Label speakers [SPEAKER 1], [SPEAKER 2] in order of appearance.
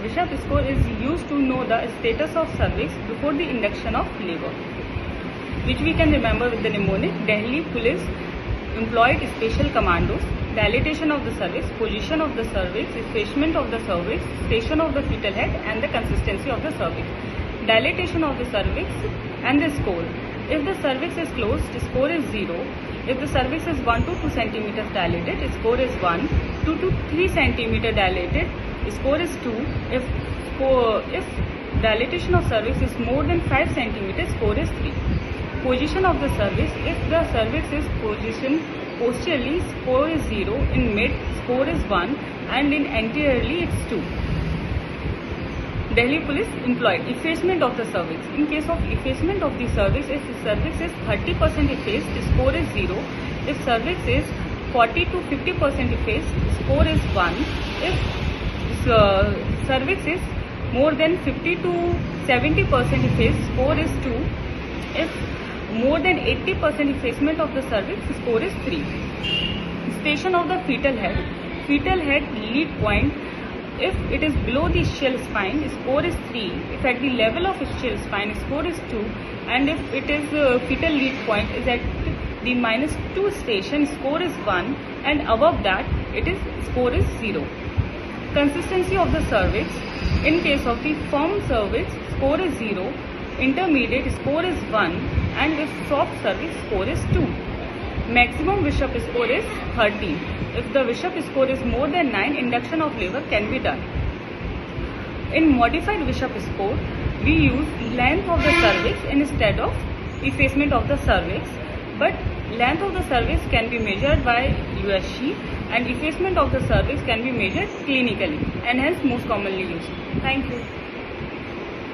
[SPEAKER 1] Bishop score is used to know the status of cervix before the induction of labor, which we can remember with the mnemonic: Delhi police employed special commandos, dilatation of the cervix, position of the cervix, effacement of the cervix, station of the fetal head, and the consistency of the cervix. Dilatation of the cervix and the score. If the cervix is closed, score is 0. If the cervix is 1 to 2 centimeters dilated, score is 1. 2 to 3 centimeter dilated, score is 2. If dilatation of cervix is more than 5 centimeters, score is 3. Position of the cervix. If the cervix is positioned posteriorly, score is 0. In mid, score is 1. And in anteriorly, it's 2. Delhi police employed effacement of the cervix. In case of effacement of the cervix, if the cervix is 30% effaced, score is 0. If cervix is 40 to 50% effaced, score is 1. If cervix is more than 50 to 70% effaced, score is 2. If more than 80% effacement of the cervix, score is 3. Station of the fetal head. Fetal head lead point. If it is below the ischial spine, score is 3. If at the level of ischial spine, score is 2. And if it is fetal lead point is at the -2 station, score is 1. And above that, score is 0. Consistency of the cervix. In case of the firm cervix, score is 0. Intermediate, score is 1. And if soft cervix, score is 2. Maximum Bishop score is 30. If the Bishop score is more than 9, induction of labor can be done. In modified Bishop score, we use length of the cervix instead of effacement of the cervix. But length of the cervix can be measured by USG and effacement of the cervix can be measured clinically and hence most commonly used. Thank you.